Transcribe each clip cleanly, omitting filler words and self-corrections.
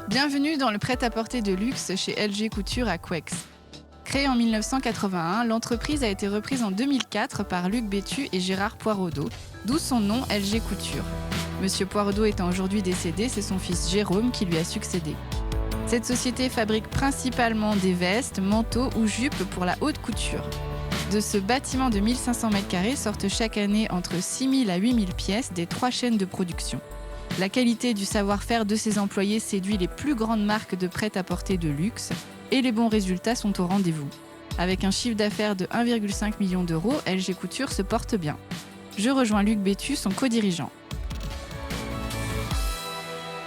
Bienvenue dans le prêt-à-porter de luxe chez LG Couture à Couëx. Créée en 1981, l'entreprise a été reprise en 2004 par Luc Bétu et Gérard Poiraudot, d'où son nom LG Couture. Monsieur Poiraudot étant aujourd'hui décédé, c'est son fils Jérôme qui lui a succédé. Cette société fabrique principalement des vestes, manteaux ou jupes pour la haute couture. De ce bâtiment de 1500 m² sortent chaque année entre 6000 à 8000 pièces des 3 chaînes de production. La qualité du savoir-faire de ses employés séduit les plus grandes marques de prêt-à-porter de luxe et les bons résultats sont au rendez-vous. Avec un chiffre d'affaires de 1,5 million d'euros, LG Couture se porte bien. Je rejoins Luc Bétu, son co-dirigeant.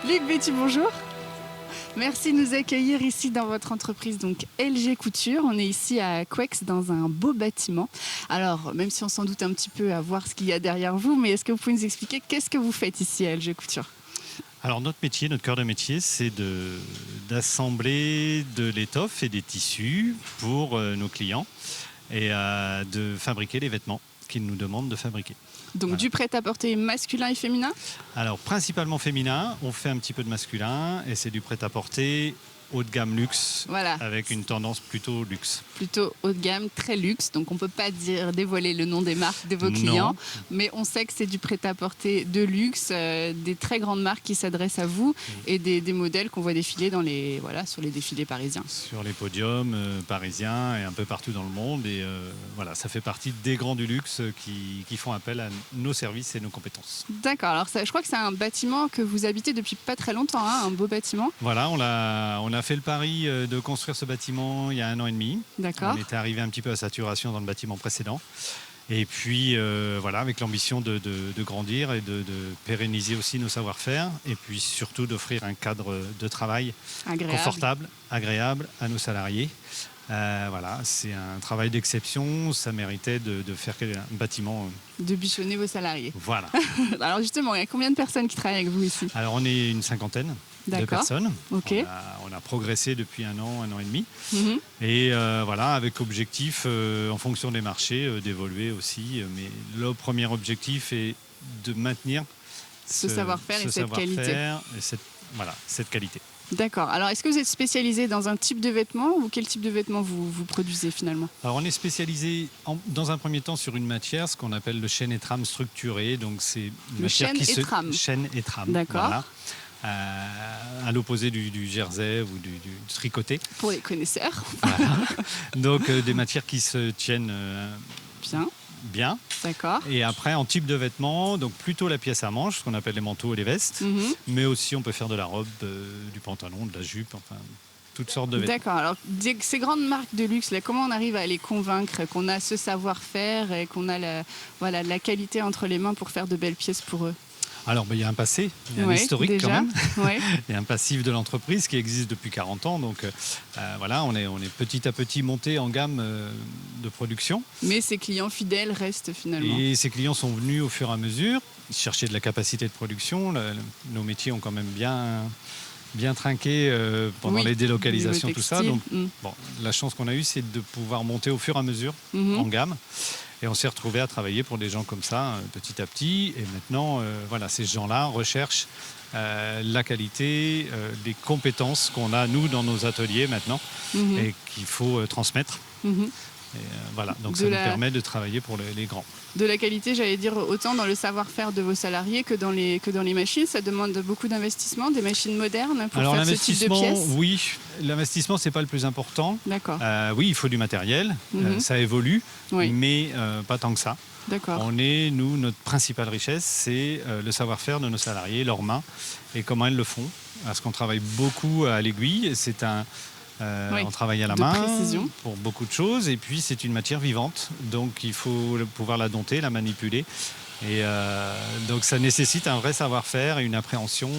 Luc Bétu, bonjour. Merci de nous accueillir ici dans votre entreprise, donc LG Couture. On est ici à Couëx dans un beau bâtiment. Alors, même si on s'en doute un petit peu à voir ce qu'il y a derrière vous, mais est-ce que vous pouvez nous expliquer qu'est-ce que vous faites ici à LG Couture ? Alors notre métier, notre cœur de métier, c'est d'assembler de l'étoffe et des tissus pour nos clients et de fabriquer les vêtements qu'ils nous demandent de fabriquer. Donc voilà. Du prêt-à-porter masculin et féminin ? Alors principalement féminin, on fait un petit peu de masculin et c'est du prêt-à-porter haut de gamme luxe, voilà. Avec une tendance plutôt luxe. Plutôt haut de gamme, très luxe, donc on ne peut pas dévoiler le nom des marques de vos clients, mais on sait que c'est du prêt-à-porter de luxe, des très grandes marques qui s'adressent à vous et des modèles qu'on voit défiler sur les défilés parisiens. Sur les podiums parisiens et un peu partout dans le monde et ça fait partie des grands du luxe qui font appel à nos services et nos compétences. D'accord, alors je crois que c'est un bâtiment que vous habitez depuis pas très longtemps, un beau bâtiment. Voilà, on a fait le pari de construire ce bâtiment il y a 1 an et demi. D'accord. On était arrivé un petit peu à saturation dans le bâtiment précédent. Et puis avec l'ambition de grandir et de pérenniser aussi nos savoir-faire. Et puis surtout d'offrir un cadre de travail confortable, agréable à nos salariés. C'est un travail d'exception. Ça méritait de faire un bâtiment. De bichonner vos salariés. Voilà. Alors justement, il y a combien de personnes qui travaillent avec vous ici ? Alors on est une cinquantaine. De personnes. Okay. On a progressé depuis 1 an et demi. Et avec objectif, en fonction des marchés, d'évoluer aussi. Mais le premier objectif est de maintenir ce savoir-faire et cette qualité. Et cette qualité. D'accord. Alors, est-ce que vous êtes spécialisé dans un type de vêtement ou quel type de vêtements vous produisez finalement ? Alors, on est spécialisé dans un premier temps sur une matière, ce qu'on appelle le chêne et trame structuré. Donc, c'est une matière chêne et trame. D'accord. Voilà. À l'opposé du jersey ou du tricoté. Pour les connaisseurs. Voilà. Donc des matières qui se tiennent bien. D'accord. Et après en type de vêtements, donc plutôt la pièce à manches, ce qu'on appelle les manteaux et les vestes, mais aussi on peut faire de la robe, du pantalon, de la jupe, enfin toutes sortes de vêtements. D'accord. Alors ces grandes marques de luxe, là, comment on arrive à les convaincre qu'on a ce savoir-faire et qu'on a la qualité entre les mains pour faire de belles pièces pour eux ? Alors, il y a un passé, il y a un historique déjà, quand même. Ouais. Il y a un passif de l'entreprise qui existe depuis 40 ans. Donc, on est petit à petit monté en gamme de production. Mais ces clients fidèles restent finalement. Et ces clients sont venus au fur et à mesure chercher de la capacité de production. Nos métiers ont quand même bien trinqué pendant les délocalisations, tout ça. Donc, la chance qu'on a eue, c'est de pouvoir monter au fur et à mesure en gamme. Et on s'est retrouvé à travailler pour des gens comme ça, petit à petit. Et maintenant, ces gens-là recherchent la qualité, les compétences qu'on a, nous, dans nos ateliers maintenant, et qu'il faut transmettre. Et donc ça nous permet de travailler pour les grands. De la qualité, j'allais dire, autant dans le savoir-faire de vos salariés que dans les machines. Ça demande beaucoup d'investissement, des machines modernes pour faire ce type de pièces. Oui, l'investissement, c'est pas le plus important. D'accord. Oui, il faut du matériel, ça évolue, mais pas tant que ça. D'accord. Notre principale richesse, c'est le savoir-faire de nos salariés, leurs mains, et comment elles le font. Parce qu'on travaille beaucoup à l'aiguille, on travaille à la main pour beaucoup de choses et puis c'est une matière vivante, donc il faut pouvoir la dompter, la manipuler et donc ça nécessite un vrai savoir-faire et une appréhension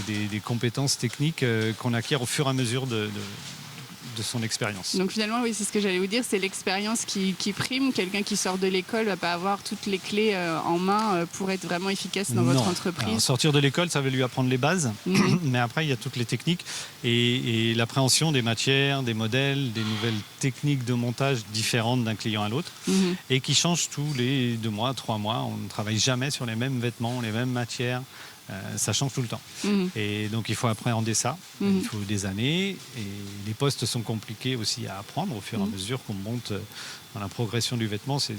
des compétences techniques qu'on acquiert au fur et à mesure de son expérience. Donc finalement, oui, c'est ce que j'allais vous dire, c'est l'expérience qui prime. Quelqu'un qui sort de l'école ne va pas avoir toutes les clés en main pour être vraiment efficace dans votre entreprise. Alors, sortir de l'école, ça va lui apprendre les bases, mais après, il y a toutes les techniques et l'appréhension des matières, des modèles, des nouvelles techniques de montage différentes d'un client à l'autre et qui changent tous les 2 mois, 3 mois. On ne travaille jamais sur les mêmes vêtements, les mêmes matières. ça change tout le temps. Et donc il faut appréhender ça, il faut des années, et les postes sont compliqués aussi à apprendre au fur et à mesure qu'on monte dans la progression du vêtement, c'est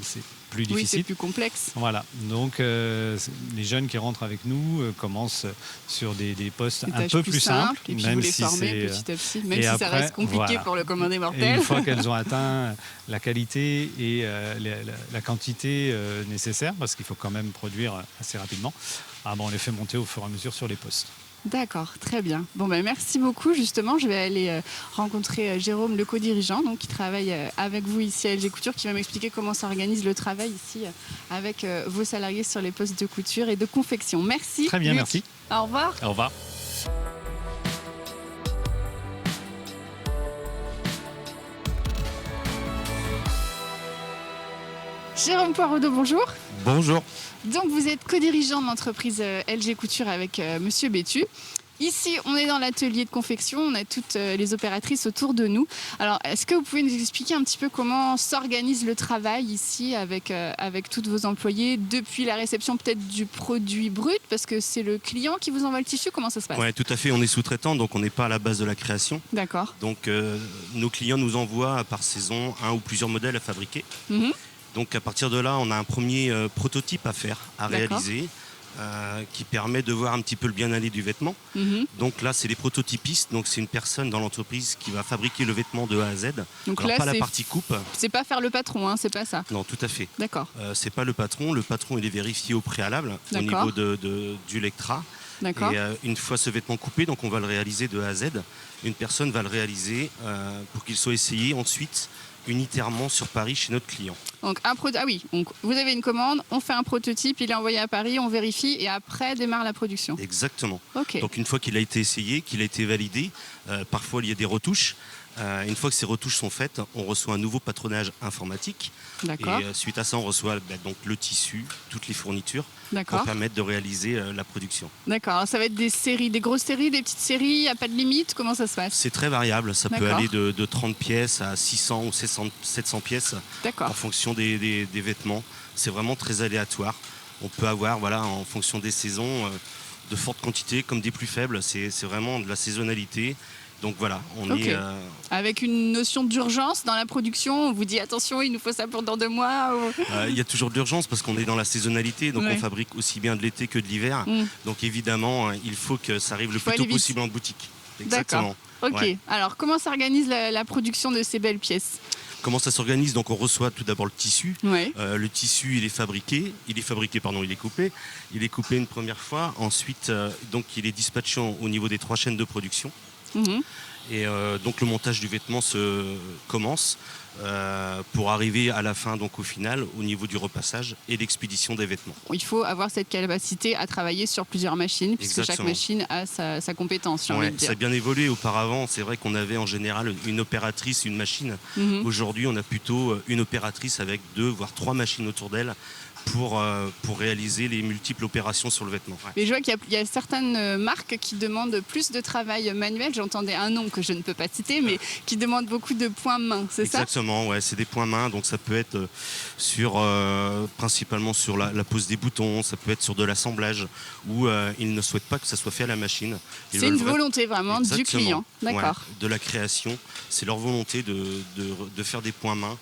plus difficile. Oui, c'est plus complexe. Voilà, donc les jeunes qui rentrent avec nous commencent sur des postes un peu plus simples. Et puis vous les formez petit à petit, même si après, ça reste compliqué pour le commun des mortels. Et une fois qu'elles ont atteint la qualité et la quantité nécessaire, parce qu'il faut quand même produire assez rapidement, on les fait monter au fur et à mesure sur les postes. D'accord, très bien. Bon, merci beaucoup. Justement, je vais aller rencontrer Jérôme, le co-dirigeant, donc, qui travaille avec vous ici à LG Couture, qui va m'expliquer comment s'organise le travail ici avec vos salariés sur les postes de couture et de confection. Merci. Très bien, Luc. merci. Au revoir. Au revoir. Jérôme Poiraudot, bonjour. Bonjour. Donc vous êtes co-dirigeant de l'entreprise LG Couture avec Monsieur Bétu. Ici, on est dans l'atelier de confection, on a toutes les opératrices autour de nous. Alors, est-ce que vous pouvez nous expliquer un petit peu comment s'organise le travail ici avec toutes vos employés depuis la réception peut-être du produit brut, parce que c'est le client qui vous envoie le tissu, comment ça se passe? Oui, tout à fait, on est sous-traitant, donc on n'est pas à la base de la création. D'accord. Donc nos clients nous envoient par saison un ou plusieurs modèles à fabriquer. Donc à partir de là, on a un premier prototype à faire, à réaliser, qui permet de voir un petit peu le bien-aller du vêtement. Donc là, c'est les prototypistes, donc c'est une personne dans l'entreprise qui va fabriquer le vêtement de A à Z. Donc alors là, pas la partie coupe. C'est pas faire le patron, hein, c'est pas ça. Non, tout à fait. D'accord. C'est pas le patron il est vérifié au préalable au niveau du lectra. D'accord. Et une fois ce vêtement coupé, donc on va le réaliser de A à Z. Une personne va le réaliser pour qu'il soit essayé ensuite unitairement sur Paris chez notre client. Donc, donc vous avez une commande, on fait un prototype, il est envoyé à Paris, on vérifie et après démarre la production. Exactement. Okay. Donc une fois qu'il a été essayé, qu'il a été validé, parfois il y a des retouches. Une fois que ces retouches sont faites, on reçoit un nouveau patronage informatique. D'accord. Et suite à ça, on reçoit donc le tissu, toutes les fournitures pour permettre de réaliser la production. D'accord. Alors, ça va être des séries, des grosses séries, des petites séries, il n'y a pas de limite? Comment ça se passe? C'est très variable. Ça peut aller de 30 pièces à 600 ou 700 pièces en fonction des vêtements. C'est vraiment très aléatoire. On peut avoir, en fonction des saisons, de fortes quantités comme des plus faibles. C'est vraiment de la saisonnalité. Donc voilà, on est... Avec une notion d'urgence dans la production, on vous dit attention, il nous faut ça pour dans 2 mois Il y a toujours de l'urgence parce qu'on est dans la saisonnalité, donc on fabrique aussi bien de l'été que de l'hiver. Donc évidemment, il faut que ça arrive le plus tôt possible en boutique. Exactement. D'accord. Ok. Alors comment s'organise la production de ces belles pièces? Comment ça s'organise? Donc on reçoit tout d'abord le tissu. Le tissu, il est coupé. Il est coupé une première fois. Ensuite, donc il est dispatché au niveau des 3 chaînes de production. Et donc le montage du vêtement se commence pour arriver à la fin, donc au final, au niveau du repassage et l'expédition des vêtements. Il faut avoir cette capacité à travailler sur plusieurs machines, puisque chaque machine a sa compétence. Ça a bien évolué. Auparavant, c'est vrai qu'on avait en général une opératrice, une machine. Aujourd'hui, on a plutôt une opératrice avec 2 voire 3 machines autour d'elle pour réaliser les multiples opérations sur le vêtement. Mais je vois qu'il y a certaines marques qui demandent plus de travail manuel. J'entendais un nom que je ne peux pas citer, mais qui demande beaucoup de points main, c'est ça? Exactement, c'est des points main. Donc ça peut être principalement sur la pose des boutons, ça peut être sur de l'assemblage, où ils ne souhaitent pas que ça soit fait à la machine. C'est une volonté vraiment du client. D'accord. De la création, c'est leur volonté de faire des points main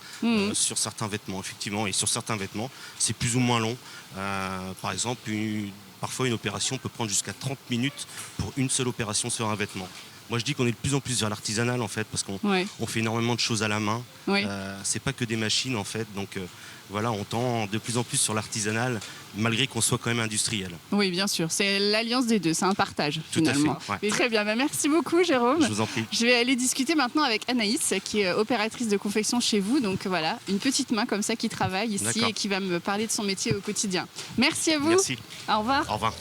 sur certains vêtements, effectivement. Et sur certains vêtements, c'est plus ou moins long. Par exemple, parfois une opération peut prendre jusqu'à 30 minutes pour une seule opération sur un vêtement. Moi je dis qu'on est de plus en plus vers l'artisanal en fait, parce qu'on fait énormément de choses à la main. C'est pas que des machines en fait, donc on tend de plus en plus sur l'artisanal, malgré qu'on soit quand même industriel. Oui, bien sûr, c'est l'alliance des deux, c'est un partage finalement. Tout à fait. Très bien, merci beaucoup Jérôme. Je vous en prie. Je vais aller discuter maintenant avec Anaïs, qui est opératrice de confection chez vous. Donc voilà, une petite main comme ça qui travaille ici et qui va me parler de son métier au quotidien. Merci à vous. Merci. Au revoir. Au revoir.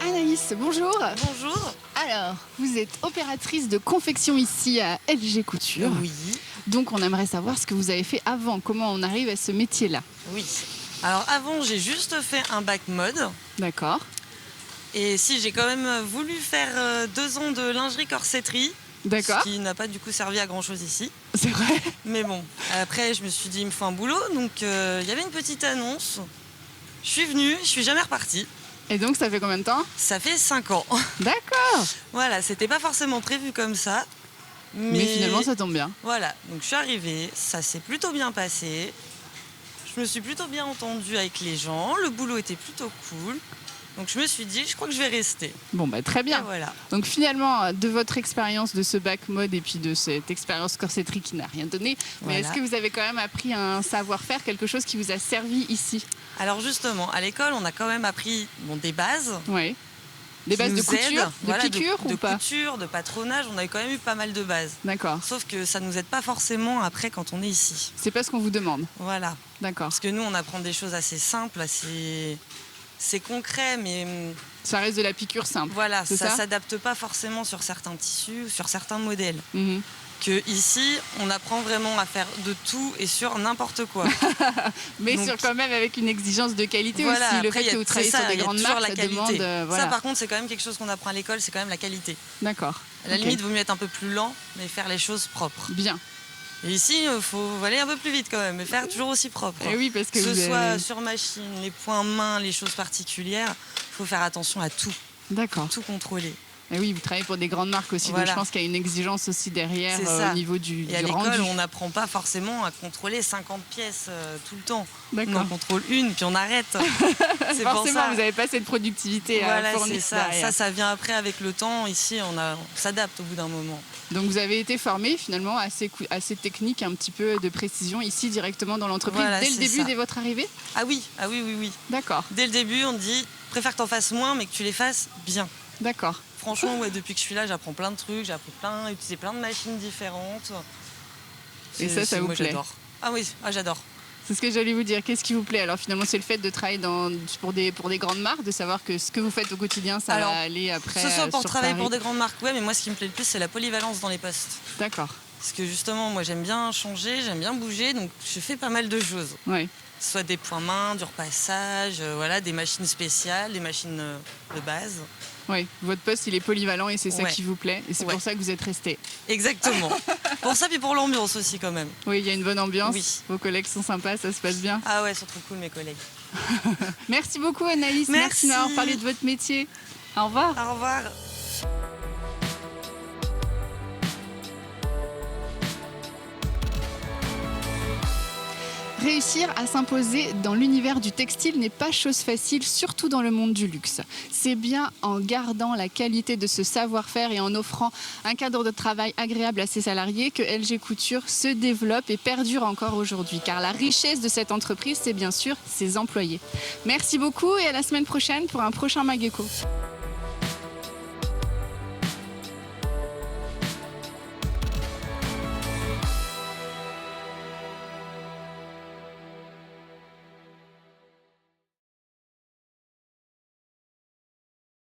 Anaïs, bonjour. Bonjour. Alors, vous êtes opératrice de confection ici à LG Couture. Oui. Donc, on aimerait savoir ce que vous avez fait avant, comment on arrive à ce métier-là. Oui. Alors, avant, j'ai juste fait un bac mode. D'accord. Et si j'ai quand même voulu faire 2 ans de lingerie corsetterie, D'accord. Ce qui n'a pas du coup servi à grand chose ici. C'est vrai. Mais bon, après je me suis dit il me faut un boulot, donc il y avait une petite annonce. Je suis venue, je suis jamais repartie. Et donc ça fait combien de temps? Ça fait 5 ans. D'accord. Voilà, c'était pas forcément prévu comme ça. Mais finalement ça tombe bien. Voilà, donc je suis arrivée, ça s'est plutôt bien passé. Je me suis plutôt bien entendue avec les gens, le boulot était plutôt cool. Donc je me suis dit, je crois que je vais rester. Bon, bah très bien. Et voilà. Donc finalement, de votre expérience de ce bac mode et puis de cette expérience corsetterie qui n'a rien donné, mais est-ce que vous avez quand même appris un savoir-faire, quelque chose qui vous a servi ici? Alors justement, à l'école, on a quand même appris des bases. Oui. Des bases de couture, piqûre ou pas? De couture, de patronage, on a quand même eu pas mal de bases. D'accord. Sauf que ça ne nous aide pas forcément après quand on est ici. C'est pas ce qu'on vous demande. Voilà. D'accord. Parce que nous, on apprend des choses assez simples, c'est concret, mais ça reste de la piqûre simple. Voilà, ça ne s'adapte pas forcément sur certains tissus, sur certains modèles. Mhm. Que ici, on apprend vraiment à faire de tout et sur n'importe quoi. Mais donc, quand même avec une exigence de qualité aussi. Le fait que vous travaillez sur des grandes marques, ça demande... Ça, par contre, c'est quand même quelque chose qu'on apprend à l'école, c'est quand même la qualité. D'accord. À la limite, il vaut mieux être un peu plus lent, mais faire les choses propres. Bien. Et ici, il faut aller un peu plus vite quand même, mais faire toujours aussi propre. Et oui, parce que ce soit sur machine, les points main, les choses particulières, il faut faire attention à tout. D'accord. Tout contrôler. Et oui, vous travaillez pour des grandes marques aussi, donc je pense qu'il y a une exigence aussi derrière au niveau du rendu. Et à l'école, on n'apprend pas forcément à contrôler 50 pièces tout le temps. D'accord. On en contrôle une, puis on arrête. C'est forcément, vous n'avez pas cette productivité à fournir derrière. Ça vient après avec le temps. Ici, on s'adapte au bout d'un moment. Donc vous avez été formé finalement à ces techniques un petit peu de précision ici directement dans l'entreprise dès le début de votre arrivée? Ah oui. D'accord. Dès le début, on dit préfère que tu en fasses moins, mais que tu les fasses bien. D'accord. Franchement, depuis que je suis là, j'apprends plein de trucs, j'ai appris utiliser plein de machines différentes. Et ça vous plaît? J'adore. Ah oui, j'adore. C'est ce que j'allais vous dire. Qu'est-ce qui vous plaît? Alors finalement, c'est le fait de travailler pour des grandes marques, de savoir que ce que vous faites au quotidien, ça va aller après. Que ce soit pour travailler pour des grandes marques, mais moi, ce qui me plaît le plus, c'est la polyvalence dans les postes. D'accord. Parce que justement, moi, j'aime bien changer, j'aime bien bouger, donc je fais pas mal de choses. Oui. Soit des points main, du repassage, des machines spéciales, des machines de base. Oui, votre poste, il est polyvalent et c'est ça qui vous plaît. Et c'est pour ça que vous êtes resté. Exactement. Pour ça, puis pour l'ambiance aussi quand même. Oui, il y a une bonne ambiance. Oui. Vos collègues sont sympas, ça se passe bien. Ah ouais, ils sont trop cool mes collègues. Merci beaucoup Anaïs. Merci d'avoir parlé de votre métier. Au revoir. Au revoir. Réussir à s'imposer dans l'univers du textile n'est pas chose facile, surtout dans le monde du luxe. C'est bien en gardant la qualité de ce savoir-faire et en offrant un cadre de travail agréable à ses salariés que LG Couture se développe et perdure encore aujourd'hui. Car la richesse de cette entreprise, c'est bien sûr ses employés. Merci beaucoup et à la semaine prochaine pour un prochain Mag Eco.